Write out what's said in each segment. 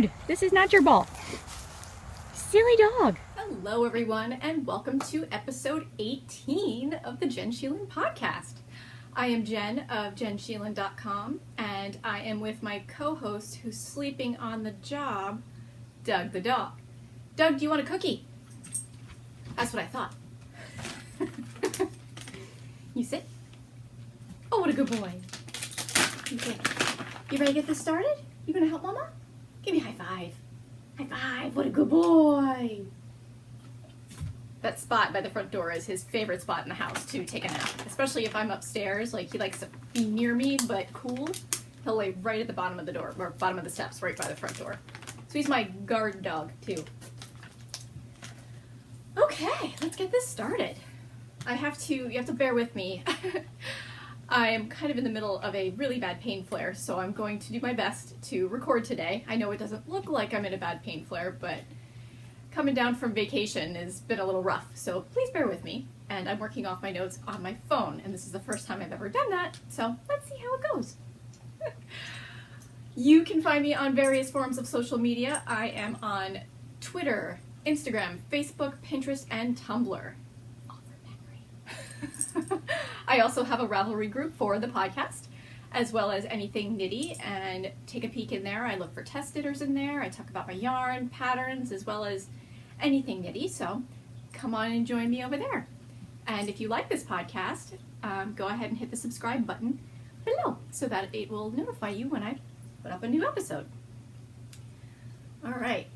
dude, this is not your ball. Silly dog. Hello everyone, and welcome to episode 18 of the Jen Sheelan podcast. I am Jen of jensheelan.com, and I am with my co-host who's sleeping on the job, Doug the dog. Doug, do you want a cookie? That's what I thought. You sit? Oh, what a good boy. You sit. You ready to get this started? You gonna help Mama? Give me a high five. High five, what a good boy. That spot by the front door is his favorite spot in the house to take a nap. Especially if I'm upstairs, like he likes to be near me, but cool. He'll lay right at the bottom of the door, or bottom of the steps, right by the front door. So he's my guard dog, too. Okay, let's get this started. You have to bear with me. I am kind of in the middle of a really bad pain flare, so I'm going to do my best to record today. I know it doesn't look like I'm in a bad pain flare, but coming down from vacation has been a little rough, so please bear with me. And I'm working off my notes on my phone, and this is the first time I've ever done that, so let's see how it goes. You can find me on various forms of social media. I am on Twitter, Instagram, Facebook, Pinterest, and Tumblr. I also have a Ravelry group for the podcast, as well as anything nitty, and take a peek in there. I look for test ditters in there. I talk about my yarn, patterns, as well as anything nitty, so come on and join me over there. And if you like this podcast, go ahead and hit the subscribe button below so that it will notify you when I put up a new episode. All right.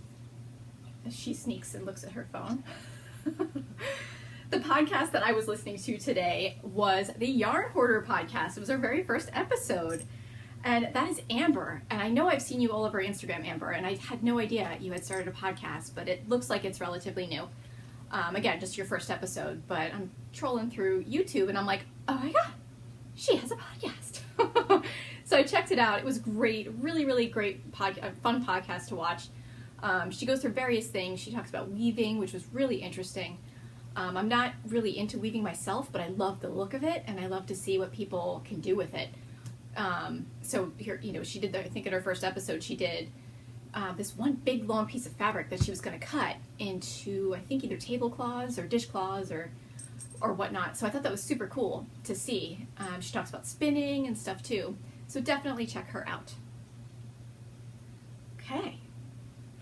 As she sneaks and looks at her phone. The podcast that I was listening to today was the Yarn Hoarder podcast. It was our very first episode. And that is Amber. And I know I've seen you all over Instagram, Amber, and I had no idea you had started a podcast, but it looks like it's relatively new. Again, just your first episode, but I'm trolling through YouTube and I'm like, oh my God, she has a podcast. So I checked it out. It was great. Really, really great, fun podcast to watch. She goes through various things. She talks about weaving, which was really interesting. I'm not really into weaving myself, but I love the look of it, and I love to see what people can do with it. So here, she did, I think in her first episode, she did this one big long piece of fabric that she was going to cut into, I think, either tablecloths or dishcloths or whatnot. So I thought that was super cool to see. She talks about spinning and stuff too. So definitely check her out. Okay,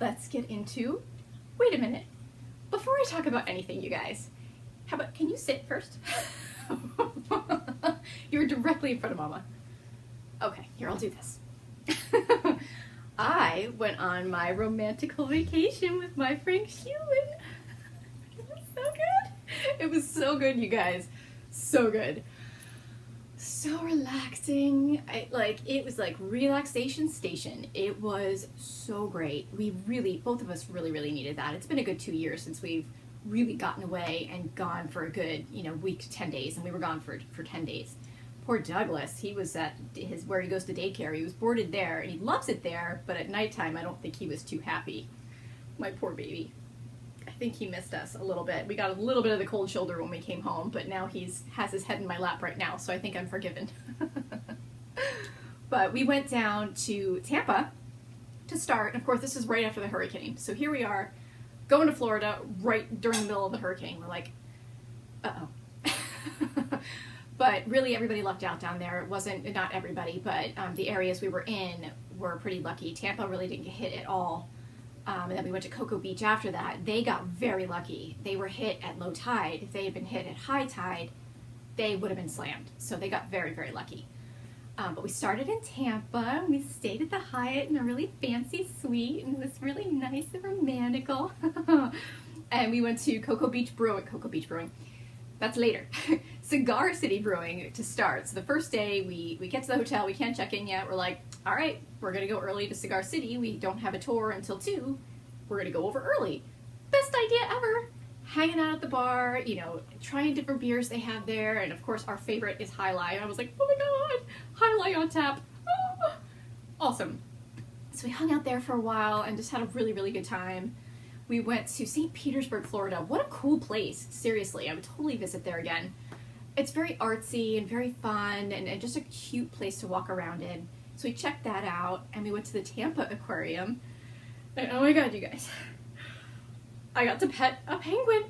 let's get into, wait a minute. Before I talk about anything, you guys, how about, can you sit first? You're directly in front of Mama. Okay, here, I'll do this. I went on my romantical vacation with my Frank Sheelan. It was so good. It was so good, you guys. So good. So relaxing. It was like relaxation station. It was so great. Both of us really needed that. It's been a good 2 years since we've really gotten away and gone for a good, week to 10 days, and we were gone for 10 days. Poor Douglas, he was at where he goes to daycare. He was boarded there, and he loves it there, but at nighttime, I don't think he was too happy. My poor baby. I think he missed us a little bit. We got a little bit of the cold shoulder when we came home, but now has his head in my lap right now, so I think I'm forgiven. But we went down to Tampa to start, and of course this is right after the hurricane. So here we are, going to Florida right during the middle of the hurricane. We're like, uh-oh. But really everybody lucked out down there. It wasn't, not everybody, but the areas we were in were pretty lucky. Tampa really didn't get hit at all. And then we went to Cocoa Beach after that. They got very lucky. They were hit at low tide. If they had been hit at high tide, they would have been slammed. So they got very lucky. But we started in Tampa. We stayed at the Hyatt in a really fancy suite, and it was really nice and romantical. And we went to Cocoa Beach Brewing. That's later. Cigar City Brewing to start. So the first day we get to the hotel, we can't check in yet. We're like, all right, we're going to go early to Cigar City. We don't have a tour until 2. We're going to go over early. Best idea ever. Hanging out at the bar, trying different beers they have there. And of course, our favorite is High Life. I was like, oh my God, High Life on tap. Oh, awesome. So we hung out there for a while and just had a really good time. We went to St. Petersburg, Florida. What a cool place. Seriously, I would totally visit there again. It's very artsy and very fun and just a cute place to walk around in. So we checked that out, and we went to the Tampa Aquarium. And oh my god, you guys. I got to pet a penguin.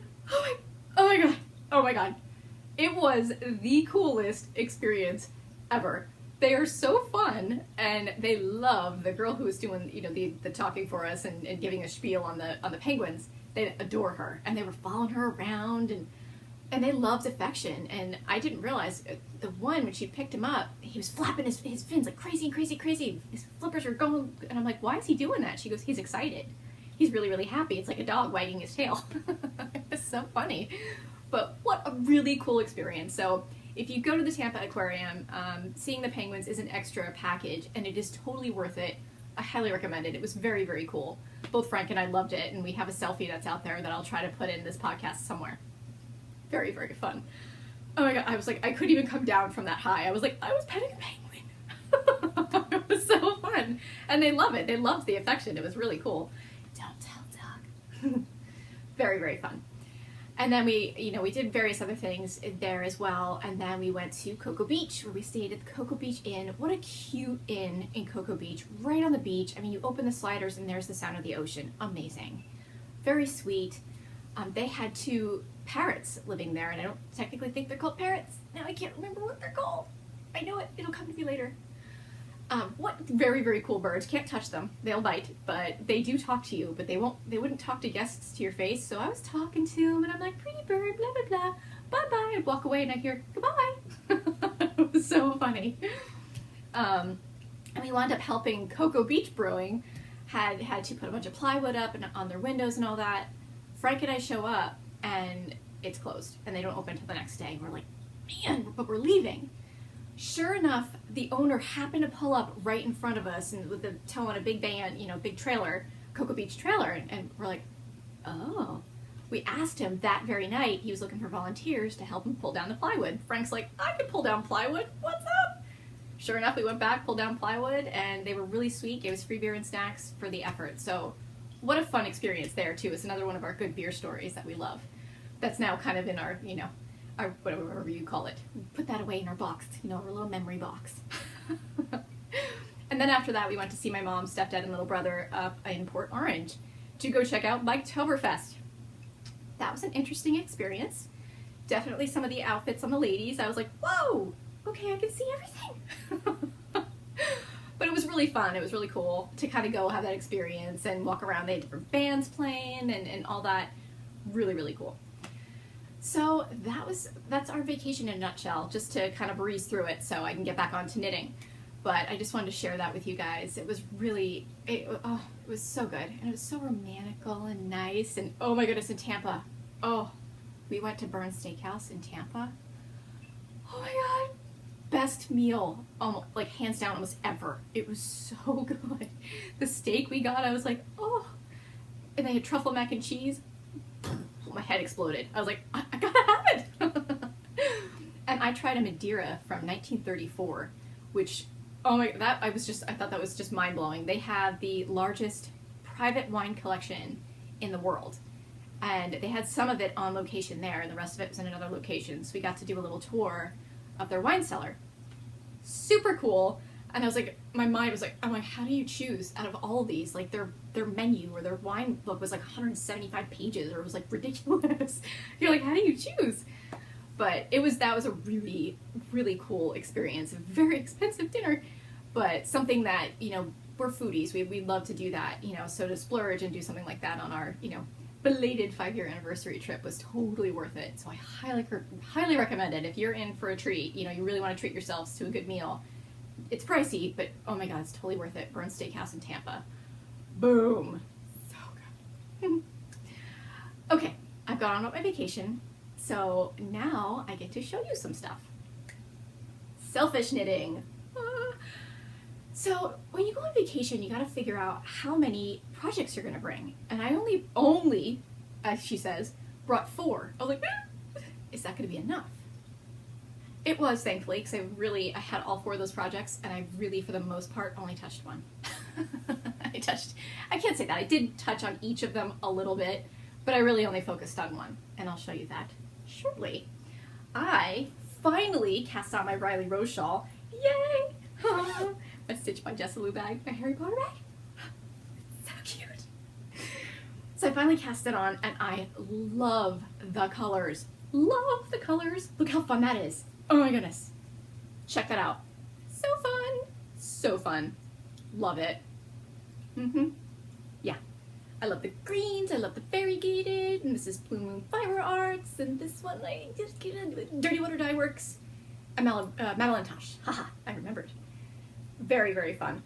Oh my god. Oh my god. It was the coolest experience ever. They are so fun, and they love the girl who was doing, you know, the talking for us and giving a spiel on the penguins. They adore her, and they were following her around, and they loved affection. And I didn't realize the one, when she picked him up, he was flapping his fins like crazy, crazy, crazy. His flippers are going, and I'm like, why is he doing that? She goes, he's excited. He's really, really happy. It's like a dog wagging his tail. It's so funny. But what a really cool experience. So if you go to the Tampa Aquarium, seeing the penguins is an extra package, and it is totally worth it. I highly recommend it. It was very, very cool. Both Frank and I loved it, and we have a selfie that's out there that I'll try to put in this podcast somewhere. Very, very fun. Oh my god, I was like, I couldn't even come down from that high. I was like, I was petting a penguin. It was so fun. And they love it. They loved the affection. It was really cool. Don't tell Doug. Very, very fun. And then we did various other things there as well. And then we went to Cocoa Beach, where we stayed at the Cocoa Beach Inn. What a cute inn in Cocoa Beach, right on the beach. I mean, you open the sliders and there's the sound of the ocean. Amazing. Very sweet. They had 2 parrots living there, and I don't technically think they're called parrots. Now I can't remember what they're called. I know it. It'll come to me later. What very, very cool birds. Can't touch them. They'll bite, but they do talk to you, but they wouldn't talk to guests to your face. So I was talking to them, and I'm like, pretty bird, blah, blah, blah, bye-bye. I'd walk away, and I'd hear, goodbye. It was so funny. And we wound up helping Cocoa Beach Brewing. Had to put a bunch of plywood up and on their windows and all that. Frank and I show up, and it's closed, and they don't open until the next day. We're like, man, but we're leaving. Sure enough, the owner happened to pull up right in front of us, and with the towing a big van, big trailer, Cocoa Beach trailer, and we're like, oh. We asked him that very night. He was looking for volunteers to help him pull down the plywood. Frank's like, I can pull down plywood. What's up? Sure enough, we went back, pulled down plywood, and they were really sweet. Gave us free beer and snacks for the effort. So what a fun experience there, too. It's another one of our good beer stories that we love. That's now kind of in our, our whatever you call it. Put that away in our box, our little memory box. And then after that, we went to see my mom, stepdad, and little brother up in Port Orange to go check out Mike-toberfest. That was an interesting experience. Definitely some of the outfits on the ladies. I was like, whoa, okay, I can see everything. But it was really fun. It was really cool to kind of go have that experience and walk around. They had different bands playing and all that. Really, really cool. So that's our vacation in a nutshell, just to kind of breeze through it so I can get back onto knitting. But I just wanted to share that with you guys. It was really, it was so good. And it was so romantical and nice. And oh my goodness, in Tampa. Oh, we went to Burns Steakhouse in Tampa. Oh my God. Best meal, almost, like hands down, almost ever. It was so good. The steak we got, I was like, oh. And they had truffle mac and cheese. My head exploded. I was like, I gotta have it. And I tried a Madeira from 1934, which, oh my, I thought that was just mind blowing. They have the largest private wine collection in the world. And they had some of it on location there, and the rest of it was in another location. So we got to do a little tour of their wine cellar. Super cool. And I was like, my mind was like, I'm like, how do you choose out of all of these? Like their menu or their wine book was like 175 pages, or it was like ridiculous. You're like, how do you choose? But that was a really, really cool experience. A very expensive dinner, but something that, we're foodies. We love to do that, so to splurge and do something like that on our, belated 5-year anniversary trip was totally worth it. So I highly recommend it. If you're in for a treat, you really want to treat yourselves to a good meal. It's pricey, but oh my God, it's totally worth it. Burns Steakhouse in Tampa. Boom. So good. Okay, I've gone on my vacation, so now I get to show you some stuff. Selfish knitting. So when you go on vacation, you got to figure out how many projects you're going to bring. And I only, as she says, brought 4. I was like, is that going to be enough? It was, thankfully, because I had all 4 of those projects, and I really, for the most part, only touched one. I can't say that. I did touch on each of them a little bit, but I really only focused on one, and I'll show you that shortly. I finally cast on my Riley Rose shawl. Yay! My Stitch by Jessa Lou bag, my Harry Potter bag. So cute. So I finally cast it on, and I love the colors. Love the colors. Look how fun that is. Oh my goodness. Check that out. So fun. So fun. Love it. Yeah. I love the greens. I love the variegated. And this is Blue Moon Fiber Arts. And this one, I just get Dirty Water Dye Works. Madeline Tosh. Haha, I remembered. Very, very fun.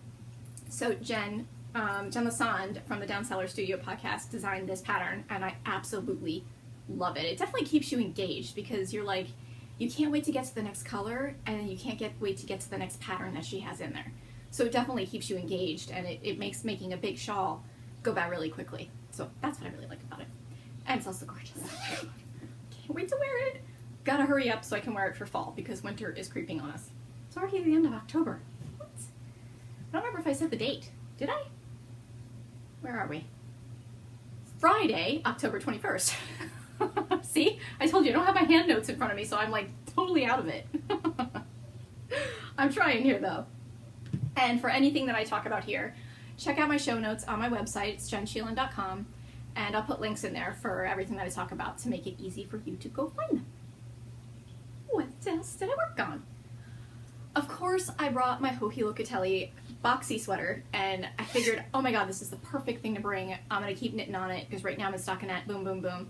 So Jen Lasand from the Down Cellar Studio podcast designed this pattern, and I absolutely love it. It definitely keeps you engaged because you're like, you can't wait to get to the next color, and you can't wait to get to the next pattern that she has in there. So it definitely keeps you engaged, and it makes making a big shawl go by really quickly. So that's what I really like about it. And it's also gorgeous. Can't wait to wear it. Gotta hurry up so I can wear it for fall because winter is creeping on us. It's already the end of October. What? I don't remember if I said the date. Did I? Where are we? Friday, October 21st. See? I told you I don't have my hand notes in front of me, so I'm like totally out of it. I'm trying here though. And for anything that I talk about here, check out my show notes on my website. It's jensheelan.com, and I'll put links in there for everything that I talk about to make it easy for you to go find them. What else did I work on? Of course, I brought my Hohi Locatelli boxy sweater, and I figured, oh my god, this is the perfect thing to bring. I'm going to keep knitting on it, because right now I'm in stockinette, boom, boom, boom.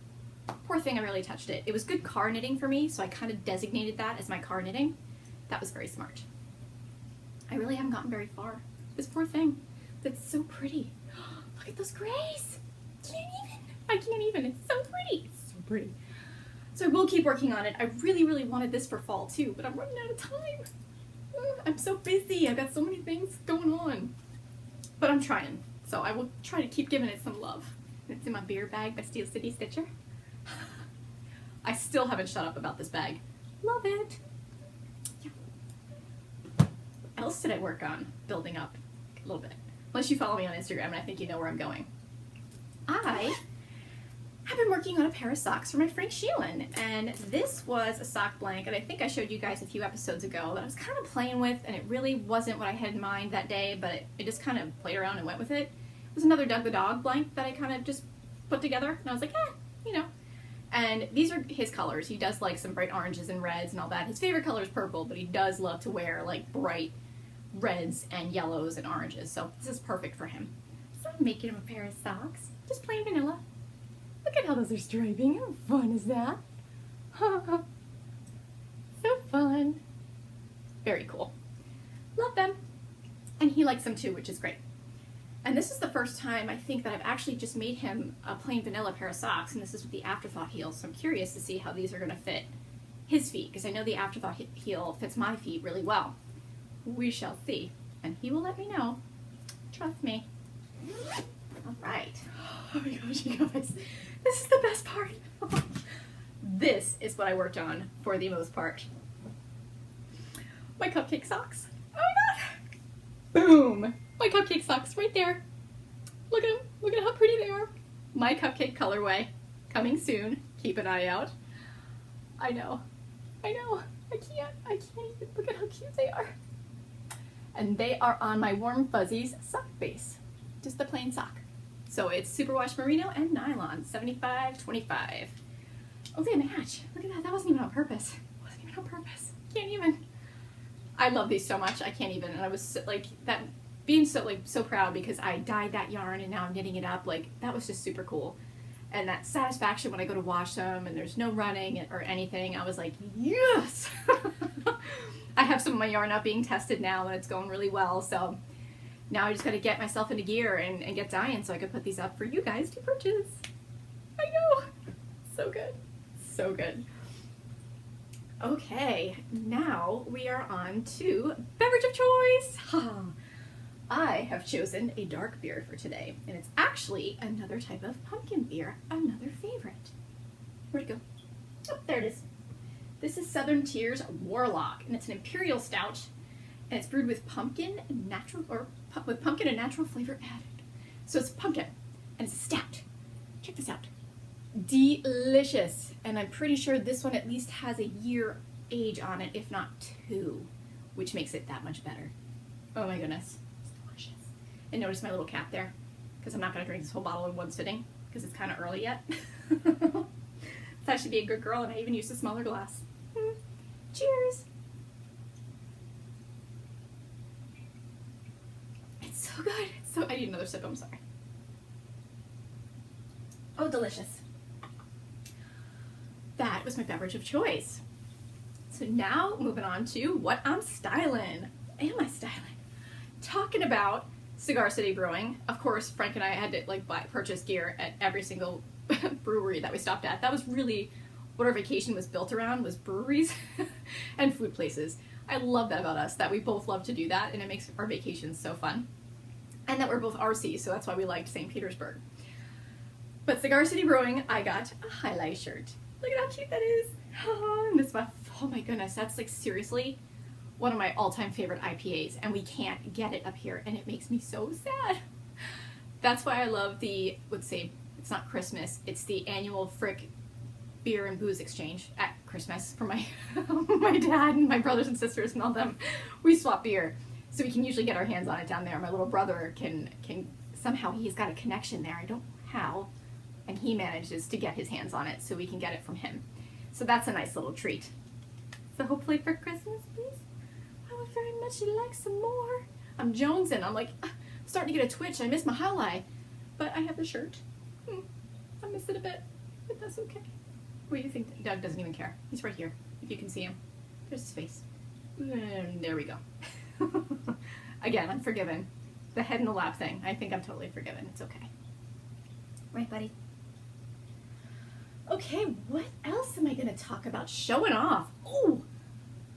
Poor thing, I really touched it. It was good car knitting for me, so I kind of designated that as my car knitting. That was very smart. I really haven't gotten very far. This poor thing. That's so pretty. Look at those grays. I can't even. It's so pretty. It's so pretty. So I will keep working on it. I really, really wanted this for fall too, but I'm running out of time. I'm so busy. I've got so many things going on. But I'm trying. So I will try to keep giving it some love. It's in my beer bag by Steel City Stitcher. I still haven't shut up about this bag. Love it. Yeah. What else did I work on building up a little bit? Unless you follow me on Instagram and I think you know where I'm going. I have been working on a pair of socks for my Frank Sheelan, and this was a sock blanket I think I showed you guys a few episodes ago that I was kind of playing with, and it really wasn't what I had in mind that day, but I just kind of played around and went with it. It was another Doug the Dog blanket that I kind of just put together, and I was like, you know. And these are his colors. He does like some bright oranges and reds and all that. His favorite color is purple, but he does love to wear like bright reds and yellows and oranges, so this is perfect for him. So I'm making him a pair of socks, just plain vanilla. Look at how those are striping. How fun is that? So fun. Very cool. Love them. And he likes them too, which is great. And this is the first time I think that I've actually just made him a plain vanilla pair of socks, and this is with the Afterthought heel, so I'm curious to see how these are going to fit his feet, because I know the Afterthought heel fits my feet really well. We shall see. And he will let me know. Trust me. All right. Oh my gosh, you guys. This is the best part. This is what I worked on for the most part. My cupcake socks. Oh my god. Boom. My cupcake socks right there. Look at them. Look at how pretty they are. My cupcake colorway. Coming soon. Keep an eye out. I know. I know. I can't even. Look at how cute they are. And they are on my Warm Fuzzies sock base. Just a plain sock. So it's superwash merino and nylon, 75-25. Oh, they match. Look at that. That wasn't even on purpose. It wasn't even on purpose. Can't even. I love these so much. I can't even. And I was like that, being so proud because I dyed that yarn and now I'm knitting it up. Like that was just super cool. And that satisfaction when I go to wash them and there's no running or anything. I was like, yes. I have some of my yarn up being tested now and it's going really well. So now I just got to get myself into gear and get dyeing so I can put these up for you guys to purchase. I know. So good. So good. Okay, now we are on to Beverage of Choice. I have chosen a dark beer for today, and it's actually another type of pumpkin beer, another favorite. Where'd it go? Oh, there it is. This is Southern Tier's Warlock, and it's an imperial stout, and it's brewed with pumpkin and natural flavor added. So it's pumpkin, and it's a stout. Check this out. Delicious. And I'm pretty sure this one at least has a year age on it, if not 2, which makes it that much better. Oh my goodness. It's delicious. And notice my little cap there, because I'm not going to drink this whole bottle in one sitting. because it's kind of early yet. So I should be a good girl, and I even used a smaller glass. Cheers! It's so good. So I need another sip, I'm sorry. Oh, delicious. That was my beverage of choice. So now moving on to what I'm styling. Am I styling? Talking about Cigar City Brewing. Of course, Frank and I had to like purchase gear at every single brewery that we stopped at. That was really what our vacation was built around, was breweries and food places. I love that about us, that we both love to do that, and it makes our vacations so fun. And that we're both RC, so that's why we liked St. Petersburg. But Cigar City Brewing, I got a highlight shirt. Look at how cute that is. And this one, oh my goodness, that's like seriously one of my all-time favorite IPAs, and we can't get it up here, and it makes me so sad. That's why I love the, let's say, it's not Christmas, it's the annual Frick beer and booze exchange at Christmas for my my dad and my brothers and sisters and all them. We swap beer, so we can usually get our hands on it down there. My little brother can somehow, he's got a connection there, I don't know how, and he manages to get his hands on it so we can get it from him. So that's a nice little treat. So hopefully for Christmas, please, I would very much like some more. I'm jonesing. I'm like, starting to get a twitch. I miss my highlight, but I have the shirt. I miss it a bit, but that's okay. What do you think? Doug doesn't even care. He's right here, if you can see him. There's his face. And there we go. Again, I'm forgiven. The head in the lap thing, I think I'm totally forgiven. It's okay. Right, buddy? Okay, what else am I going to talk about? Showing off. Oh,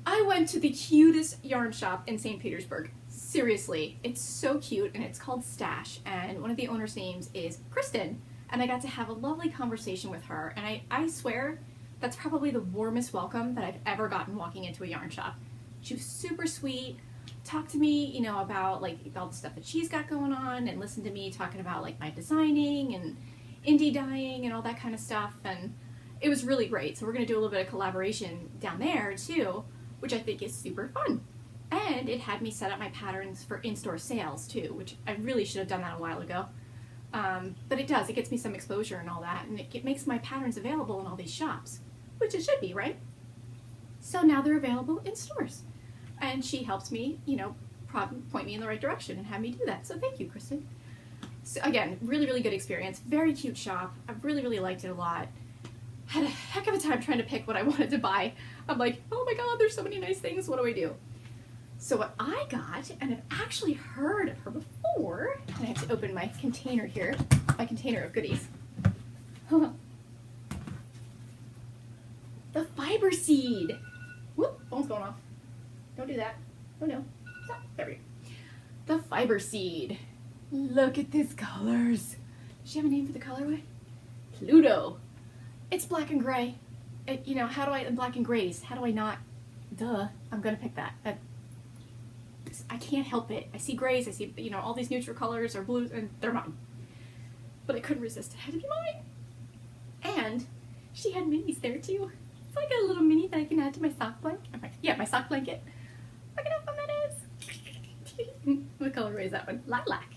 I went to the cutest yarn shop in St. Petersburg. Seriously, it's so cute, and it's called Stash, and one of the owner's names is Kristen, and I got to have a lovely conversation with her, and I swear that's probably the warmest welcome that I've ever gotten walking into a yarn shop. She was super sweet, talked to me, you know, about like all the stuff that she's got going on, and listened to me talking about like my designing and indie dyeing and all that kind of stuff, and it was really great. So we're going to do a little bit of collaboration down there too, which I think is super fun. And it had me set up my patterns for in-store sales too, which I really should have done that a while ago. But it does, it gets me some exposure and all that, and it makes my patterns available in all these shops, which it should be, right? So now they're available in stores. And she helps me, you know, point me in the right direction and have me do that. So thank you, Kristen. So again, really, really good experience. Very cute shop. I really, really liked it a lot. Had a heck of a time trying to pick what I wanted to buy. I'm like, oh my God, there's so many nice things. What do I do? So what I got, and I've actually heard of her before, and I have to open my container here, my container of goodies. The fiber seed. Whoop, phone's going off. Don't do that. Oh no. Stop. There we go. The fiber seed. Look at these colors. Does she have a name for the colorway? Pluto. It's black and gray. You know, how do I, black and grays, how do I not, duh, I'm gonna pick that. I can't help it. I see grays, I see, you know, all these neutral colors or blues, and they're mine. But I couldn't resist, it had to be mine. And she had minis there too. It's like a little mini that I can add to my sock blanket. Yeah, my sock blanket. Look at how fun that is. What colorway is that one? Lilac.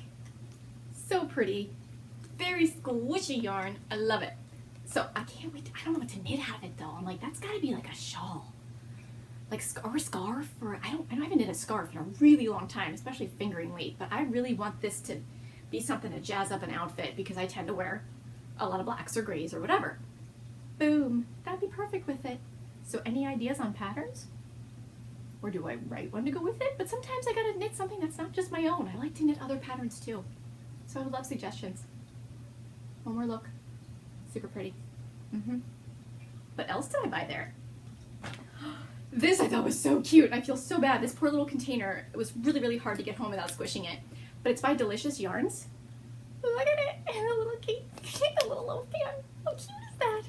So pretty. Very squishy yarn. I love it. So I can't wait. I don't know what to knit out of it though. I'm like, that's gotta be like a shawl. Like, or a scarf, or I haven't knit a scarf in a really long time, especially fingering weight, but I really want this to be something to jazz up an outfit because I tend to wear a lot of blacks or grays or whatever. Boom. That'd be perfect with it. So any ideas on patterns? Or do I write one to go with it? But sometimes I gotta knit something that's not just my own. I like to knit other patterns too. So I would love suggestions. One more look. Super pretty. What else did I buy there? This I thought was so cute, and I feel so bad. This poor little container, it was really, really hard to get home without squishing it. But it's by Delicious Yarns. Look at it, and a little cake, a little loaf pan. How cute is that?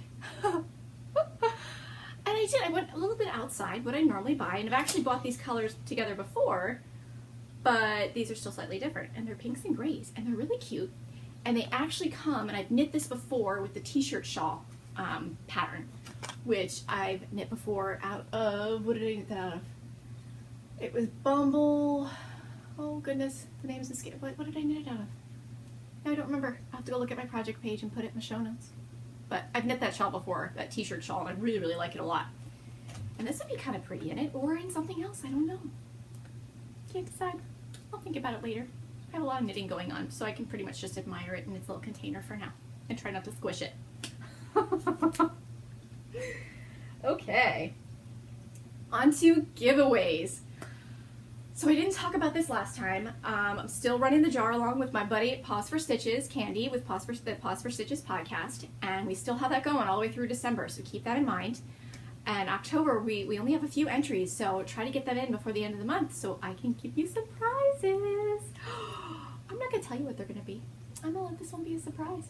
And I went a little bit outside what I normally buy, and I've actually bought these colors together before, but these are still slightly different, and they're pinks and grays, and they're really cute. And they actually come, and I've knit this before with the t-shirt shawl pattern, which I've knit before out of, what did I knit that out of? It was Bumble, oh goodness, the name's escaped. What did I knit it out of? I don't remember. I'll have to go look at my project page and put it in the show notes. But I've knit that shawl before, that t-shirt shawl, and I really, really like it a lot. And this would be kind of pretty in it, or in something else, I don't know. Can't decide. I'll think about it later. I have a lot of knitting going on, so I can pretty much just admire it in its little container for now, and try not to squish it. Okay. On to giveaways. So I didn't talk about this last time. I'm still running the jar along with my buddy at Pause for Stitches, Candy, with the Pause for Stitches podcast, and we still have that going all the way through December, so keep that in mind. And October, we only have a few entries, so try to get them in before the end of the month so I can give you surprises. I'm not going to tell you what they're going to be. I'm going to let this one be a surprise,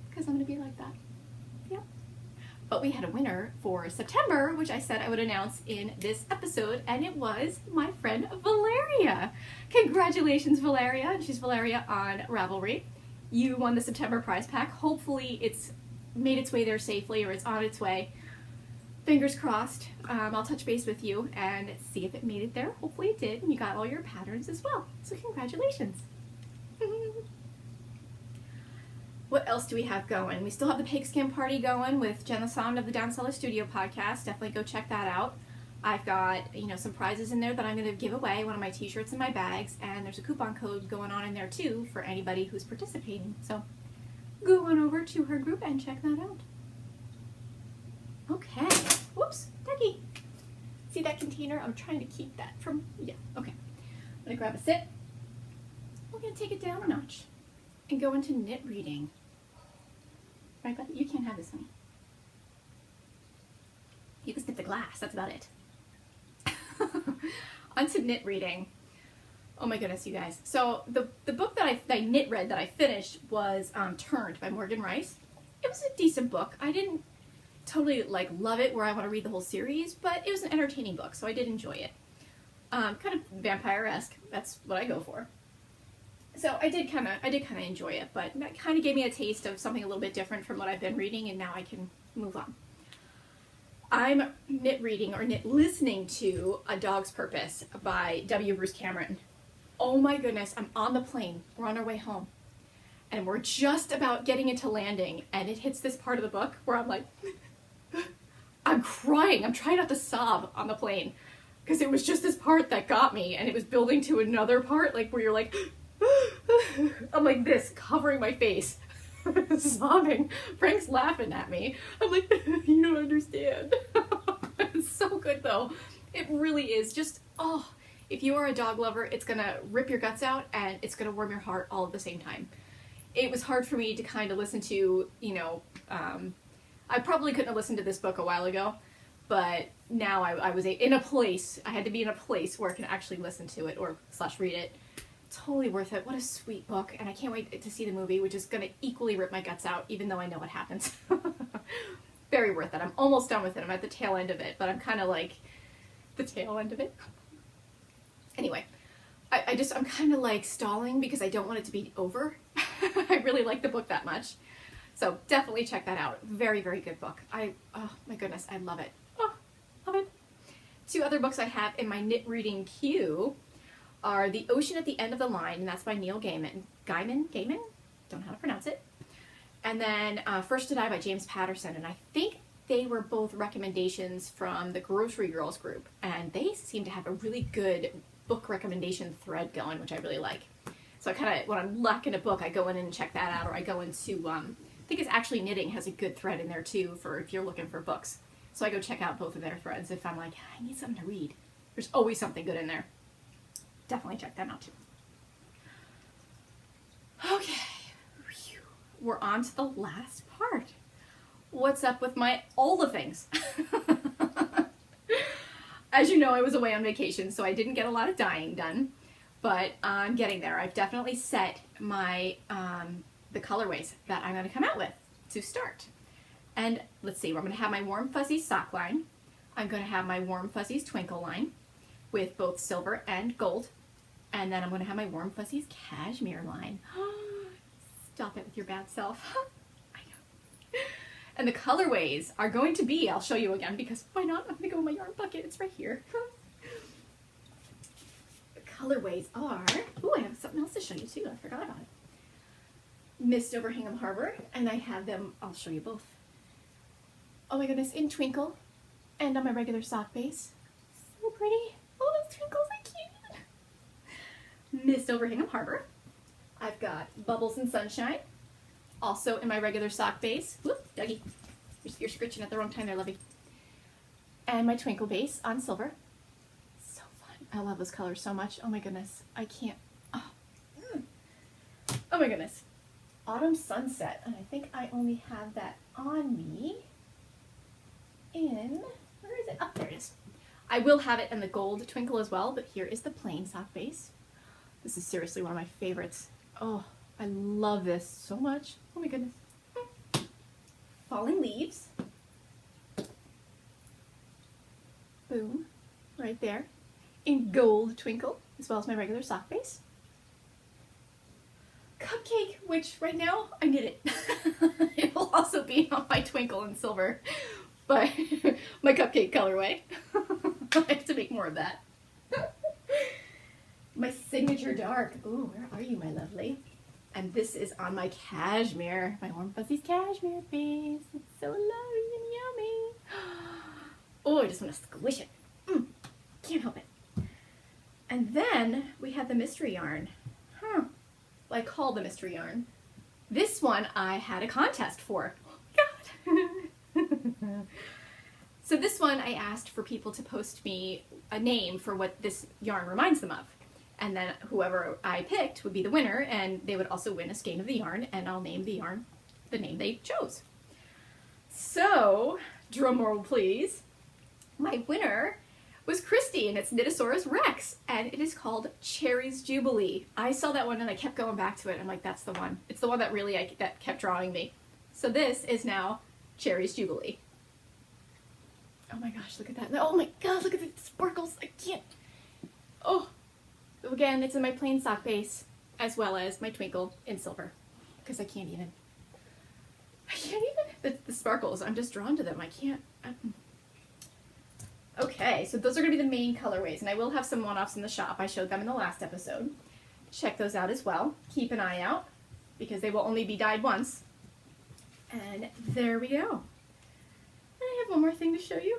because I'm going to be like that. Yep. But we had a winner for September, which I said I would announce in this episode, and it was my friend Valeria. Congratulations, Valeria. She's Valeria on Ravelry. You won the September prize pack. Hopefully it's made its way there safely, or it's on its way. Fingers crossed. I'll touch base with you and see if it made it there. Hopefully it did, and you got all your patterns as well. So congratulations. What else do we have going? We still have the pigskin party going with Jen Lasson of the Down Cellar Studio podcast. Definitely go check that out. I've got, some prizes in there that I'm going to give away, one of my t-shirts and my bags, and there's a coupon code going on in there too for anybody who's participating. So go on over to her group and check that out. Okay. Whoops, Ducky. See that container? I'm trying to keep that from, yeah, okay. I'm going to grab a sip. We're going to take it down a notch and go into knit reading. Right, buddy? You can't have this, honey. You can snip the glass. That's about it. On to knit reading. Oh my goodness, you guys. So the book that I knit read that I finished was Turned by Morgan Rice. It was a decent book. I didn't totally love it where I want to read the whole series, but it was an entertaining book, so I did enjoy it. Kind of vampire-esque. That's what I go for. So I did kind of enjoy it, but that kind of gave me a taste of something a little bit different from what I've been reading, and now I can move on. I'm knit reading or knit listening to A Dog's Purpose by W. Bruce Cameron. Oh my goodness, I'm on the plane. We're on our way home. And we're just about getting into landing, and it hits this part of the book where I'm like, I'm crying. I'm trying not to sob on the plane, because it was just this part that got me, and it was building to another part, where you're like, I'm like this, covering my face, sobbing. Frank's laughing at me. I'm like, you don't understand. It's so good though. It really is just, if you are a dog lover, it's gonna rip your guts out and it's gonna warm your heart all at the same time. It was hard for me to kind of listen to, I probably couldn't have listened to this book a while ago, but now I was in a place, I had to be in a place where I can actually listen to it or / read it. Totally worth it. What a sweet book, and I can't wait to see the movie, which is going to equally rip my guts out, even though I know what happens. Very worth it. I'm almost done with it. I'm at the tail end of it, but I'm kind of the tail end of it. Anyway, I'm kind of stalling because I don't want it to be over. I really like the book that much. So definitely check that out. Very, very good book. Oh my goodness, I love it. Oh, love it. 2 other books I have in my knit reading queue are The Ocean at the End of the Line, and that's by Neil Gaiman. Gaiman? Don't know how to pronounce it. And then First to Die by James Patterson, and I think they were both recommendations from the Grocery Girls group, and they seem to have a really good book recommendation thread going, which I really like. So I kind of, when I'm lacking a book, I go in and check that out, or I go into, I think it's Actually Knitting has a good thread in there too for if you're looking for books. So I go check out both of their threads if I'm like, I need something to read. There's always something good in there. Definitely check them out too. Okay, we're on to the last part. What's up with all the things? As you know, I was away on vacation, so I didn't get a lot of dyeing done, but I'm getting there. I've definitely set my, the colorways that I'm going to come out with to start. And let's see, I'm going to have my Warm Fuzzies sock line. I'm going to have my Warm Fuzzies twinkle line with both silver and gold. And then I'm going to have my Warm Fuzzies cashmere line. Stop it with your bad self. I know. And the colorways are going to be, I'll show you again because why not? I'm going to go in my yarn bucket. It's right here. The colorways are, I have something else to show you too. I forgot about it. Mist over Hingham Harbor, and I have them, I'll show you both. Oh my goodness, in Twinkle, and on my regular sock base. So pretty. Oh, those twinkles are cute. Mist over Hingham Harbor. I've got Bubbles and Sunshine, also in my regular sock base. Whoop, Dougie, you're scritching at the wrong time there, lovey. And my Twinkle base on silver. So fun. I love this color so much. Oh my goodness, I can't. Oh, oh my goodness. Autumn Sunset, and I think I only have that on me in, where is it? Oh, there it is. I will have it in the gold Twinkle as well, but here is the plain sock base. This is seriously one of my favorites. Oh, I love this so much. Oh my goodness. Falling Leaves. Boom, right there. In gold Twinkle, as well as my regular sock base. Cupcake, which right now I knit it. It will also be on my Twinkle in silver, but my cupcake colorway. I have to make more of that. My signature dark. Ooh, where are you, my lovely? And this is on my cashmere, my Warm Fuzzies cashmere base. It's so lovely and yummy. Oh, I just want to squish it. Can't help it. And then we have the mystery yarn. Well, I call the mystery yarn. This one I had a contest for. Oh my God. So this one I asked for people to post me a name for what this yarn reminds them of. And then whoever I picked would be the winner, and they would also win a skein of the yarn, and I'll name the yarn the name they chose. So, drum roll please. My winner was Christy, and it's Knitosaurus Rex, and it is called Cherry's Jubilee. I saw that one and I kept going back to it. I'm like, that's the one. It's the one that really that kept drawing me. So this is now Cherry's Jubilee. Oh my gosh, look at that. Oh my God, look at the sparkles. I can't. Oh, again, it's in my plain sock base, as well as my Twinkle in silver, because I can't even. The sparkles, I'm just drawn to them. I can't. Okay, so those are going to be the main colorways, and I will have some one-offs in the shop. I showed them in the last episode. Check those out as well. Keep an eye out, because they will only be dyed once. And there we go. I have one more thing to show you.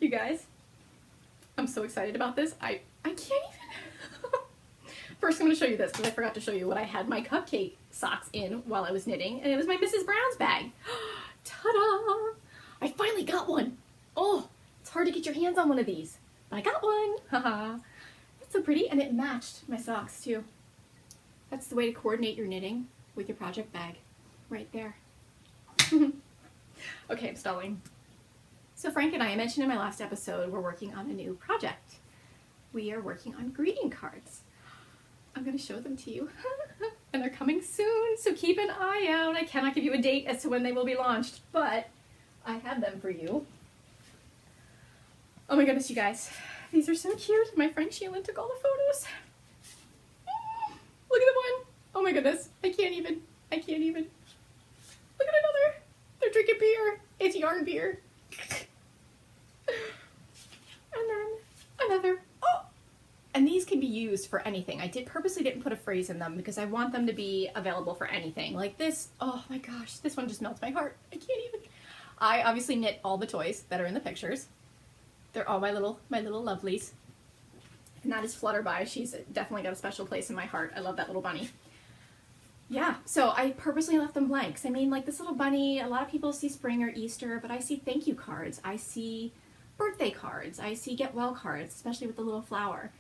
You guys, I'm so excited about this. I can't even. First, I'm going to show you this, because I forgot to show you what I had my cupcake socks in while I was knitting, and it was my Mrs. Brown's bag. Ta-da! I finally got one. Oh, it's hard to get your hands on one of these, but I got one. Haha. That's so pretty, and it matched my socks too. That's the way to coordinate your knitting with your project bag, right there. Okay, I'm stalling. So Frank and I mentioned in my last episode, we're working on a new project. We are working on greeting cards. I'm going to show them to you, and they're coming soon, so keep an eye out. I cannot give you a date as to when they will be launched, but I have them for you. Oh my goodness, you guys. These are so cute. My friend Sheila took all the photos. Look at the one. Oh my goodness. I can't even. Look at another. They're drinking beer. It's yarn beer. And then another. Oh! And these can be used for anything. I purposely didn't put a phrase in them because I want them to be available for anything. Like this. Oh my gosh. This one just melts my heart. I can't even. I obviously knit all the toys that are in the pictures. They're all my little lovelies. And that is Flutterby. She's definitely got a special place in my heart. I love that little bunny. Yeah, so I purposely left them blanks. I mean, like this little bunny, a lot of people see spring or Easter, but I see thank you cards. I see birthday cards. I see get well cards, especially with the little flower.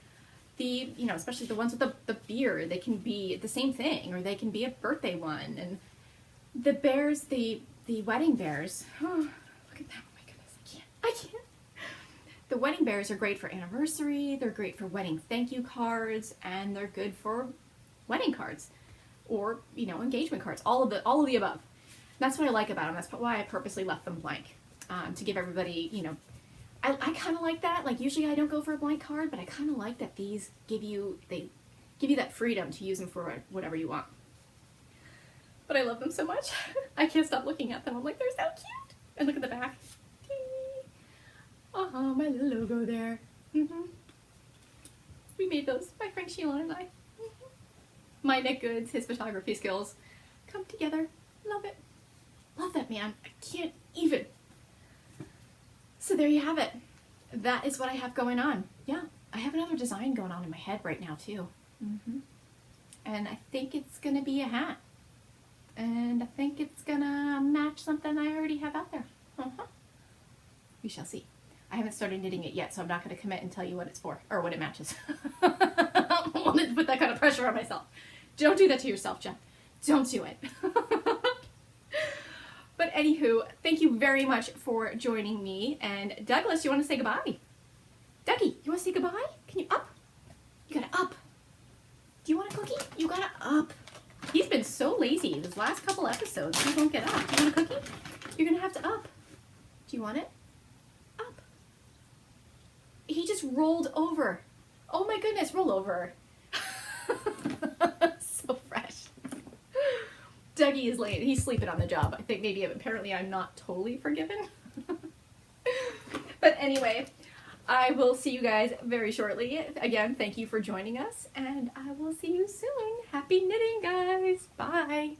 Especially the ones with the beer, they can be the same thing, or they can be a birthday one. And the bears, the wedding bears. Oh, look at that. Oh my goodness, I can't. The wedding bears are great for anniversary, they're great for wedding thank you cards, and they're good for wedding cards or, engagement cards, all of the above. That's what I like about them. That's why I purposely left them blank, to give everybody, I kind of like that. Like usually I don't go for a blank card, but I kind of like that these give you that freedom to use them for whatever you want. But I love them so much. I can't stop looking at them. I'm like, they're so cute. And look at the back. My little logo there. We made those, my friend Sheila and I. my knit goods, his photography skills come together. Love it. Love that man. I can't even. So there you have it. That is what I have going on. Yeah, I have another design going on in my head right now too. And I think it's gonna be a hat. And I think it's gonna match something I already have out there. We shall see. I haven't started knitting it yet, so I'm not gonna commit and tell you what it's for, or what it matches. I don't want to put that kind of pressure on myself. Don't do that to yourself, Jen. Don't do it. But anywho, thank you very much for joining me. And Douglas, you want to say goodbye? Dougie, you want to say goodbye? Can you up? You gotta up. Do you want a cookie? You gotta up. He's been so lazy these last couple episodes. He won't get up. You want a cookie? You're gonna have to up. Do you want it? Up. He just rolled over. Oh my goodness, roll over. So fresh. Dougie is late. He's sleeping on the job. I think maybe apparently I'm not totally forgiven. But anyway, I will see you guys very shortly. Again, thank you for joining us, and I will see you soon. Happy knitting, guys. Bye.